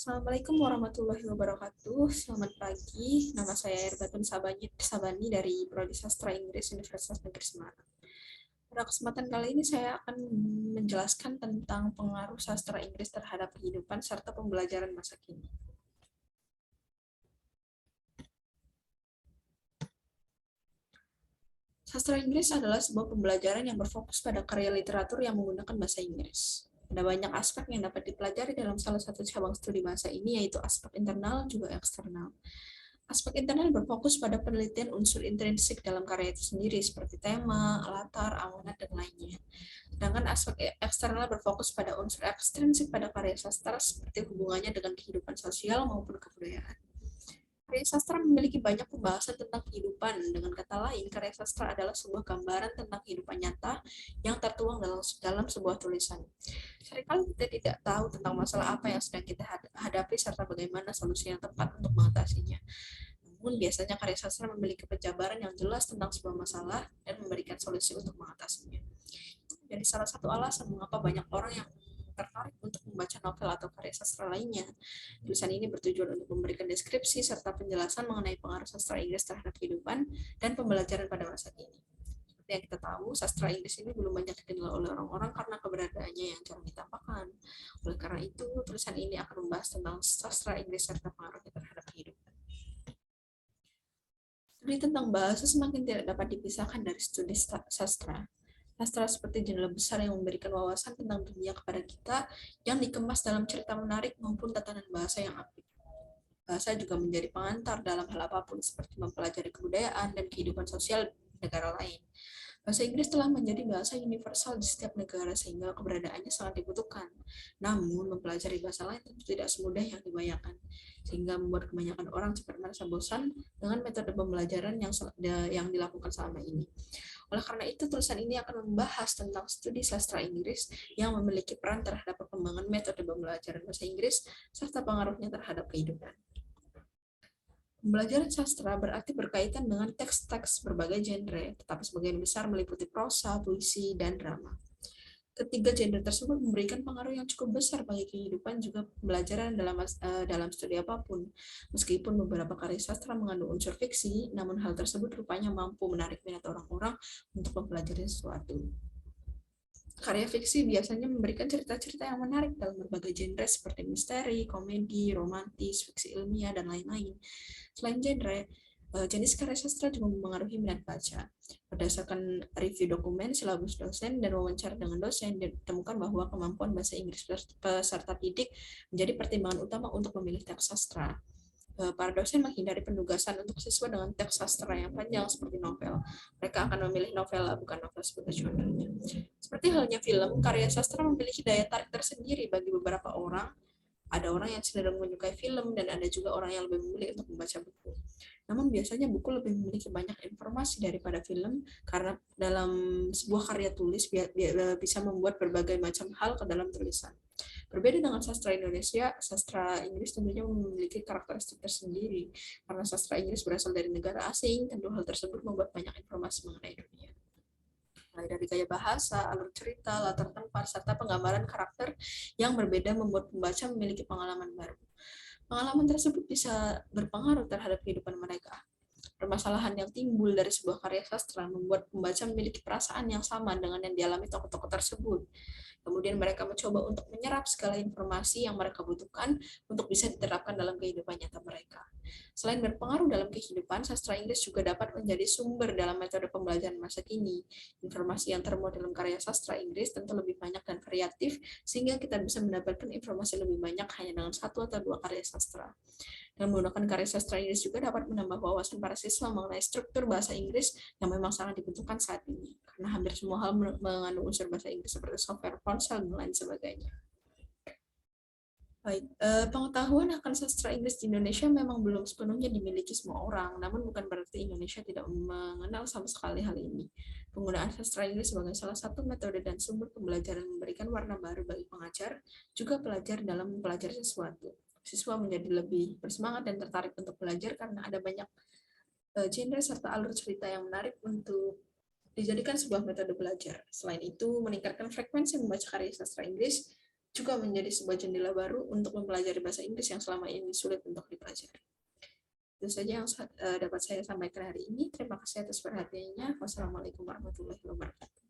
Assalamualaikum warahmatullahi wabarakatuh. Selamat pagi. Nama saya Erbatun Sabani dari Prodi Sastra Inggris Universitas Negeri Semarang. Pada kesempatan kali ini saya akan menjelaskan tentang pengaruh sastra Inggris terhadap kehidupan serta pembelajaran masa kini. Sastra Inggris adalah sebuah pembelajaran yang berfokus pada karya literatur yang menggunakan bahasa Inggris. Ada banyak aspek yang dapat dipelajari dalam salah satu cabang studi bahasa ini, yaitu aspek internal juga eksternal. Aspek internal berfokus pada penelitian unsur intrinsik dalam karya itu sendiri, seperti tema, latar, amanat, dan lainnya. Sedangkan aspek eksternal berfokus pada unsur ekstrinsik pada karya sastra, seperti hubungannya dengan kehidupan sosial maupun kebudayaan. Karya sastra memiliki banyak pembahasan tentang kehidupan. Dengan kata lain, karya sastra adalah sebuah gambaran tentang kehidupan nyata yang tertuang dalam sebuah tulisan. Seringkali kita tidak tahu tentang masalah apa yang sedang kita hadapi serta bagaimana solusi yang tepat untuk mengatasinya. Namun biasanya karya sastra memiliki penjabaran yang jelas tentang sebuah masalah dan memberikan solusi untuk mengatasinya. Jadi salah satu alasan mengapa banyak orang yang tertarik untuk membaca novel atau karya sastra lainnya. Tulisan ini bertujuan untuk memberikan deskripsi serta penjelasan mengenai pengaruh sastra Inggris terhadap kehidupan dan pembelajaran pada masa kini. Seperti yang kita tahu, sastra Inggris ini belum banyak dikenal oleh orang-orang karena keberadaannya yang jarang ditampakkan. Oleh karena itu, tulisan ini akan membahas tentang sastra Inggris serta pengaruhnya terhadap kehidupan. Studi tentang bahasa semakin tidak dapat dipisahkan dari studi sastra. Sastra seperti jendela besar yang memberikan wawasan tentang dunia kepada kita yang dikemas dalam cerita menarik maupun tatanan bahasa yang apik. Bahasa juga menjadi pengantar dalam hal apapun seperti mempelajari kebudayaan dan kehidupan sosial negara lain. Bahasa Inggris telah menjadi bahasa universal di setiap negara sehingga keberadaannya sangat dibutuhkan. Namun, mempelajari bahasa lain tentu tidak semudah yang dibayangkan, sehingga membuat kebanyakan orang cepat merasa bosan dengan metode pembelajaran yang dilakukan selama ini. Oleh karena itu, tulisan ini akan membahas tentang studi sastra Inggris yang memiliki peran terhadap perkembangan metode pembelajaran bahasa Inggris serta pengaruhnya terhadap kehidupan. Pembelajaran sastra berarti berkaitan dengan teks-teks berbagai genre, tetapi sebagian besar meliputi prosa, puisi, dan drama. Ketiga genre tersebut memberikan pengaruh yang cukup besar bagi kehidupan juga pembelajaran dalam studi apapun. Meskipun beberapa karya sastra mengandung unsur fiksi, namun hal tersebut rupanya mampu menarik minat orang-orang untuk mempelajari sesuatu. Karya fiksi biasanya memberikan cerita-cerita yang menarik dalam berbagai genre seperti misteri, komedi, romantis, fiksi ilmiah, dan lain-lain. Selain genre, jenis karya sastra juga mempengaruhi minat baca. Berdasarkan review dokumen, silabus dosen, dan wawancara dengan dosen, ditemukan bahwa kemampuan bahasa Inggris peserta didik menjadi pertimbangan utama untuk memilih teks sastra. Para dosen menghindari penugasan untuk siswa dengan teks sastra yang panjang seperti novel. Mereka akan memilih novela, bukan novel sebagai genre-nya. Seperti halnya film, karya sastra memiliki daya tarik tersendiri bagi beberapa orang. Ada orang yang cenderung menyukai film dan ada juga orang yang lebih memilih untuk membaca buku. Namun biasanya buku lebih memiliki banyak informasi daripada film karena dalam sebuah karya tulis bisa membuat berbagai macam hal ke dalam tulisan. Berbeda dengan sastra Indonesia, sastra Inggris tentunya memiliki karakteristik tersendiri. Karena sastra Inggris berasal dari negara asing, tentu hal tersebut membuat banyak informasi mengenai dunia. Mulai dari gaya bahasa, alur cerita, latar tempat, serta penggambaran karakter yang berbeda membuat pembaca memiliki pengalaman baru. Pengalaman tersebut bisa berpengaruh terhadap kehidupan mereka. Permasalahan yang timbul dari sebuah karya sastra membuat pembaca memiliki perasaan yang sama dengan yang dialami tokoh-tokoh tersebut. Kemudian mereka mencoba untuk menyerap segala informasi yang mereka butuhkan untuk bisa diterapkan dalam kehidupan nyata mereka. Selain berpengaruh dalam kehidupan, sastra Inggris juga dapat menjadi sumber dalam metode pembelajaran masa kini. Informasi yang termuat dalam karya sastra Inggris tentu lebih banyak dan variatif, sehingga kita bisa mendapatkan informasi lebih banyak hanya dengan satu atau dua karya sastra. Dan menggunakan karya sastra Inggris juga dapat menambah wawasan para siswa mengenai struktur bahasa Inggris yang memang sangat dibutuhkan saat ini. Karena hampir semua hal mengandung unsur bahasa Inggris seperti software, ponsel, dan lain sebagainya. Baik, pengetahuan akan sastra Inggris di Indonesia memang belum sepenuhnya dimiliki semua orang, namun bukan berarti Indonesia tidak mengenal sama sekali hal ini. Penggunaan sastra Inggris sebagai salah satu metode dan sumber pembelajaran memberikan warna baru bagi pengajar, juga pelajar dalam mempelajari sesuatu. Siswa menjadi lebih bersemangat dan tertarik untuk belajar karena ada banyak genre serta alur cerita yang menarik untuk dijadikan sebuah metode belajar. Selain itu, meningkatkan frekuensi membaca karya sastra Inggris juga menjadi sebuah jendela baru untuk mempelajari bahasa Inggris yang selama ini sulit untuk dipelajari. Itu saja yang dapat saya sampaikan hari ini. Terima kasih atas perhatiannya. Wassalamualaikum warahmatullahi wabarakatuh.